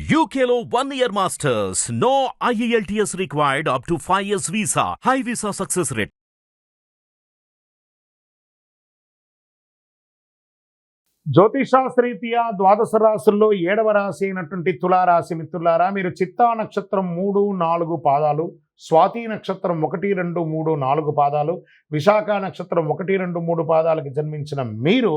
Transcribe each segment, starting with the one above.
UKLO 1 year masters. No IELTS required up to 5 years visa. High visa success rate. జ్యోతిషాస్త్రీత్యా ద్వాదశ రాశుల్లో 7వ రాశి అయినటువంటి తులారాశి మిత్రులారా, మీరు చిత్తా నక్షత్రం 3, 4 పాదాలు, స్వాతి నక్షత్రం 1, 2, 3, 4 పాదాలు, విశాఖ నక్షత్రం 1, 2, 3 పాదాలకు జన్మించిన మీరు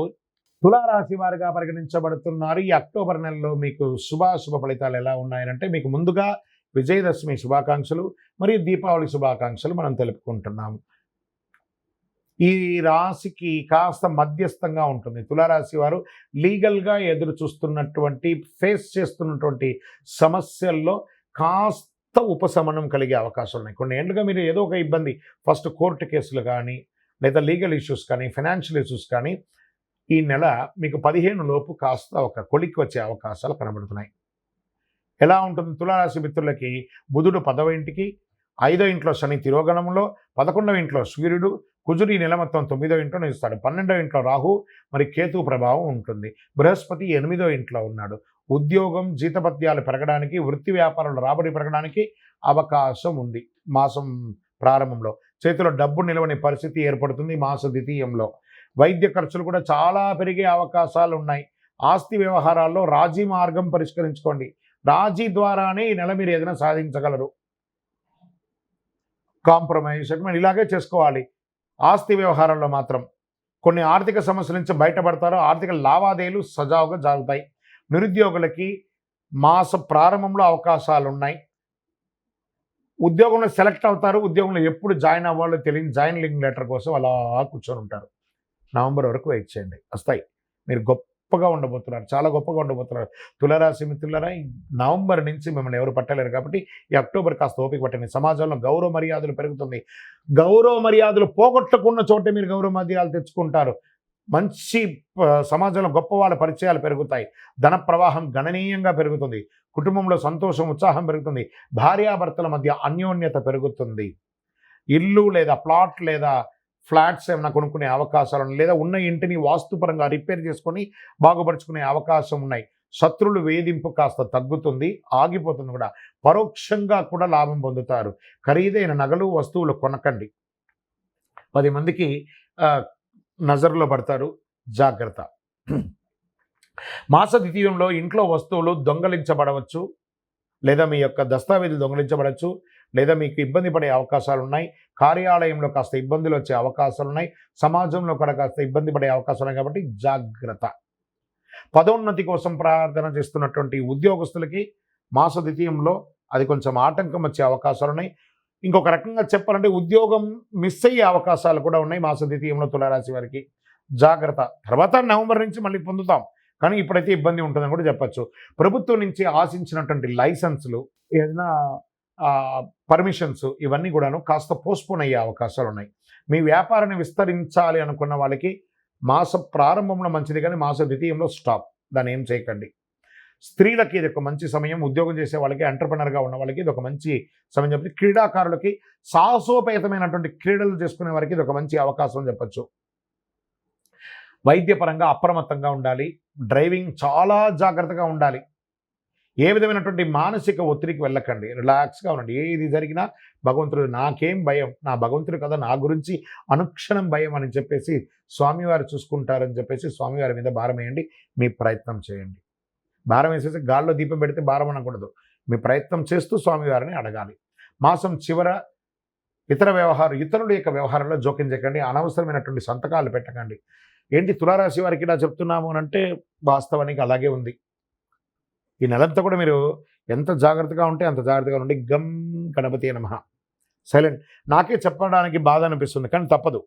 తులారాశి వారిగా పరిగణించబడుతున్నారు. ఈ అక్టోబర్ నెలలో మీకు శుభ ఫలితాలు ఎలా ఉన్నాయంటే, మీకు ముందుగా విజయదశమి శుభాకాంక్షలు మరియు దీపావళి శుభాకాంక్షలు మనం తెలుపుకుంటున్నాము. ఈ రాశికి కాస్త మధ్యస్థంగా ఉంటుంది. తులారాశి వారు లీగల్గా ఎదురు చూస్తున్నటువంటి, ఫేస్ చేస్తున్నటువంటి సమస్యల్లో కాస్త ఉపశమనం కలిగే అవకాశాలు ఉన్నాయి. కొన్ని ఏళ్ళుగా మీరు ఏదో ఒక ఇబ్బంది, ఫస్ట్ కోర్టు కేసులు కానీ, లేదా లీగల్ ఇష్యూస్ కానీ, ఫైనాన్షియల్ ఇష్యూస్ కానీ, ఈ నెల మీకు 15 లోపు కాస్త ఒక కొలిక్కి వచ్చే అవకాశాలు కనబడుతున్నాయి. ఎలా ఉంటుంది తులారాశి మిత్రులకి? బుధుడు 10వ ఇంటికి, 5వ ఇంట్లో శని తిరోగణంలో, 11వ ఇంట్లో సూర్యుడు, కుజుడు ఈ నెల మొత్తం 9వ ఇంట్లో నిలుస్తాడు. 12వ ఇంట్లో రాహు మరి కేతు ప్రభావం ఉంటుంది. బృహస్పతి 8వ ఇంట్లో ఉన్నాడు. ఉద్యోగం, జీతపత్యాలు పెరగడానికి, వృత్తి వ్యాపారంలో రాబడి పెరగడానికి అవకాశం ఉంది. మాసం ప్రారంభంలో చేతిలో డబ్బు నిలవని పరిస్థితి ఏర్పడుతుంది. మాస ద్వితీయంలో వైద్య ఖర్చులు కూడా చాలా పెరిగే అవకాశాలు ఉన్నాయి. ఆస్తి వ్యవహారాల్లో రాజీ మార్గం పరిష్కరించుకోండి. రాజీ ద్వారానే ఈ నెల మీరు ఏదైనా సాధించగలరు. కాంప్రమైజ్ ఇలాగే చేసుకోవాలి. ఆస్తి వ్యవహారంలో మాత్రం కొన్ని ఆర్థిక సమస్యల నుంచి బయటపడతారు. ఆర్థిక లావాదేవీలు సజావుగా జరుగుతాయి. నిరుద్యోగులకి మాస ప్రారంభంలో అవకాశాలు ఉన్నాయి. ఉద్యోగంలో సెలెక్ట్ అవుతారు. ఉద్యోగంలో ఎప్పుడు జాయిన్ అవ్వాలో తెలియని జాయినింగ్ లెటర్ కోసం అలా కూర్చొని ఉంటారు. నవంబర్ వరకు వెయిట్ చేయండి, వస్తాయి. మీరు గొప్పగా ఉండబోతున్నారు, చాలా గొప్పగా ఉండబోతున్నారు. తులారాశి మిత్రులారా, ఈ నవంబర్ నుంచి మిమ్మల్ని ఎవరు పట్టలేరు కాబట్టి ఈ అక్టోబర్ కాస్త ఓపిక పట్టండి. సమాజంలో గౌరవ మర్యాదలు పెరుగుతుంది. గౌరవ మర్యాదలు పోగొట్టుకున్న చోటే మీరు గౌరవ మర్యాదలు తెచ్చుకుంటారు. మంచి సమాజంలో గొప్ప వాళ్ళ పరిచయాలు పెరుగుతాయి. ధన ప్రవాహం గణనీయంగా పెరుగుతుంది. కుటుంబంలో సంతోషం, ఉత్సాహం పెరుగుతుంది. భార్యాభర్తల మధ్య అన్యోన్యత పెరుగుతుంది. ఇల్లు లేదా ప్లాట్ లేదా ఫ్లాట్స్ ఏమైనా కొనుక్కునే అవకాశాలు ఉన్నాయి. లేదా ఉన్న ఇంటిని వాస్తుపరంగా రిపేర్ చేసుకొని బాగుపరుచుకునే అవకాశం ఉన్నాయి. శత్రువులు వేధింపు కాస్త తగ్గుతుంది, ఆగిపోతుంది కూడా. పరోక్షంగా కూడా లాభం పొందుతారు. ఖరీదైన నగలు, వస్తువులు కొనకండి. 10 మందికి నజర్లో పడతారు, జాగ్రత్త. మాస ద్వితీయంలో ఇంట్లో వస్తువులు దొంగలించబడవచ్చు, లేదా మీ యొక్క దస్తావేజులు దొంగలించబడవచ్చు, లేదా మీకు ఇబ్బంది పడే అవకాశాలు ఉన్నాయి. కార్యాలయంలో కాస్త ఇబ్బందులు వచ్చే అవకాశాలు ఉన్నాయి. సమాజంలో కూడా కాస్త ఇబ్బంది పడే అవకాశాలు ఉన్నాయి. కాబట్టి జాగ్రత్త. పదోన్నతి కోసం ప్రార్థన చేస్తున్నటువంటి ఉద్యోగస్తులకి మాస ద్వితీయంలో అది కొంచెం ఆటంకం వచ్చే అవకాశాలు ఉన్నాయి. ఇంకొక రకంగా చెప్పాలంటే ఉద్యోగం మిస్ అయ్యే అవకాశాలు కూడా ఉన్నాయి మాస ద్వితీయంలో తులారాశి వారికి. జాగ్రత్త. తర్వాత నవంబర్ నుంచి మళ్ళీ పొందుతాం, కానీ ఇప్పుడైతే ఇబ్బంది ఉంటుందని కూడా చెప్పచ్చు. ప్రభుత్వం నుంచి ఆశించినటువంటి లైసెన్సులు, ఏదైనా పర్మిషన్స్, ఇవన్నీ కూడాను కాస్త పోస్ట్పోన్ అయ్యే అవకాశాలు ఉన్నాయి. మీ వ్యాపారాన్ని విస్తరించాలి అనుకున్న వాళ్ళకి మాస ప్రారంభంలో మంచిది, కానీ మాస ద్వితీయంలో స్టాప్. దాన్ని ఏం చేయకండి. స్త్రీలకి ఇది ఒక మంచి సమయం. ఉద్యోగం చేసే వాళ్ళకి, ఎంటర్ప్రెనర్గా ఉన్న వాళ్ళకి ఇది ఒక మంచి సమయం చెప్పి, క్రీడాకారులకి, సాహసోపేతమైనటువంటి క్రీడలు చేసుకునే వారికి ఇది ఒక మంచి అవకాశం చెప్పచ్చు. వైద్యపరంగా అప్రమత్తంగా ఉండాలి. డ్రైవింగ్ చాలా జాగ్రత్తగా ఉండాలి. ఏ విధమైనటువంటి మానసిక ఒత్తిడికి వెళ్ళకండి. రిలాక్స్గా ఉండండి. ఏది జరిగినా భగవంతుడు, నాకేం భయం, నా భగవంతుడు కదా నా గురించి అనుక్షణం భయం అని చెప్పేసి స్వామివారు చూసుకుంటారని చెప్పేసి స్వామివారి మీద భారం వేయండి. మీ ప్రయత్నం చేయండి. భారం వేసేసి గాల్లో దీపం పెడితే భారం అనకూడదు. మీ ప్రయత్నం చేస్తూ స్వామివారిని అడగాలి. మాసం చివర ఇతరుల యొక్క వ్యవహారంలో జోక్యం చేయకండి. అనవసరమైనటువంటి సంతకాలు పెట్టకండి. ఏంటి తులారాశి వారికి ఇలా చెప్తున్నాము అని అంటే, వాస్తవానికి అలాగే ఉంది. ఈ నెలంతా కూడా మీరు ఎంత జాగ్రత్తగా ఉంటే అంత జాగ్రత్తగా ఉండి. గం గణపతి నమః. సైలెంట్. నాకే చెప్పడానికి బాధ అనిపిస్తుంది, కానీ తప్పదు.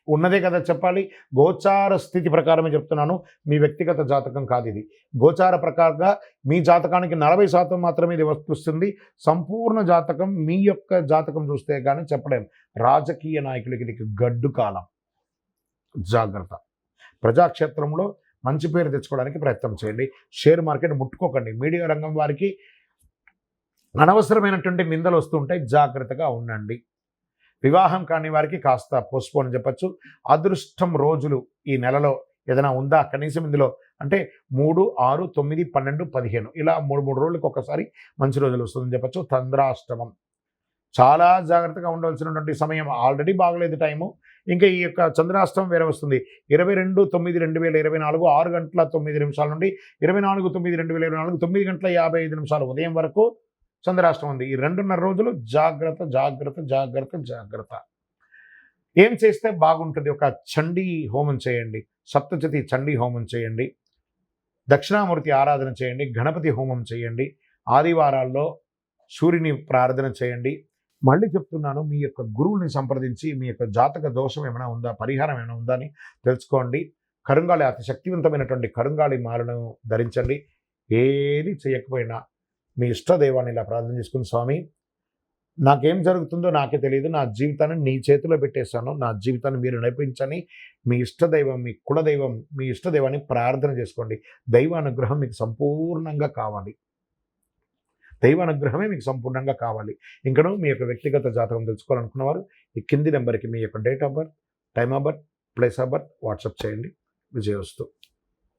ఉన్నదే కదా చెప్పాలి. గోచార స్థితి ప్రకారమే చెప్తున్నాను, మీ వ్యక్తిగత జాతకం కాదు ఇది. గోచార ప్రకారంగా మీ జాతకానికి 40% మాత్రమే ఇది వస్తుంది. సంపూర్ణ జాతకం, మీ యొక్క జాతకం చూస్తే కానీ చెప్పలేం. రాజకీయ నాయకులకి ఇది గడ్డు కాలం. జాగ్రత్త. ప్రజాక్షేత్రంలో మంచి పేరు తెచ్చుకోవడానికి ప్రయత్నం చేయండి. Share market ముట్టుకోకండి. మీడియా రంగం వారికి అనవసరమైనటువంటి నిందలు వస్తుంటాయి, జాగ్రత్తగా ఉండండి. వివాహం కాని వారికి కాస్త పోస్ట్పోన్ చెప్పచ్చు. అదృష్టం రోజులు ఈ నెలలో ఏదైనా ఉందా కనీసం ఇందులో అంటే 3, 6, 9, 12, 15 ఇలా 3 రోజులకు ఒకసారి మంచి రోజులు వస్తుందని చెప్పచ్చు. చంద్రాష్టమం చాలా జాగ్రత్తగా ఉండవలసినటువంటి సమయం. ఆల్రెడీ బాగలేదు టైము, ఇంకా ఈ యొక్క చంద్రాష్టమం వేరే వస్తుంది. 22/9/2024 6 గంటల 9 నిమిషాల నుండి 24/9/2024 9 గంటల 55 నిమిషాలు ఉదయం వరకు చంద్రాష్టమం ఉంది. ఈ 2.5 రోజులు జాగ్రత్త జాగ్రత్త జాగ్రత్త జాగ్రత్త. ఏం చేస్తే బాగుంటుంది? ఒక చండీ హోమం చేయండి, సప్తశతి చండీ హోమం చేయండి, దక్షిణామూర్తి ఆరాధన చేయండి, గణపతి హోమం చేయండి, ఆదివారాల్లో సూర్యుని ప్రార్థన చేయండి. మళ్ళీ చెప్తున్నాను, మీ యొక్క గురువుని సంప్రదించి మీ యొక్క జాతక దోషం ఏమైనా ఉందా, పరిహారం ఏమైనా ఉందా అని తెలుసుకోండి. కరుంగాళి అతి శక్తివంతమైనటువంటి కరుంగాళి మాలను ధరించండి. ఏది చేయకపోయినా మీ ఇష్టదైవాన్ని ఇలా ప్రార్థన చేసుకుని, స్వామి నాకేం జరుగుతుందో నాకే తెలియదు, నా జీవితాన్ని నీ చేతిలో పెట్టేశాను, నా జీవితాన్ని మీరు నడిపించని మీ ఇష్టదైవం, మీ కులదైవం, మీ ఇష్టదైవాన్ని ప్రార్థన చేసుకోండి. దైవానుగ్రహం మీకు సంపూర్ణంగా కావాలి, దైవానుగ్రహమే మీకు సంపూర్ణంగా కావాలి. ఇంకనూ మీ యొక్క వ్యక్తిగత జాతకం తెలుసుకోవాలనుకున్నవారు ఈ కింది నెంబర్కి మీ యొక్క date of birth, time of birth, place of birth WhatsApp చేయండి. విజయోస్తు.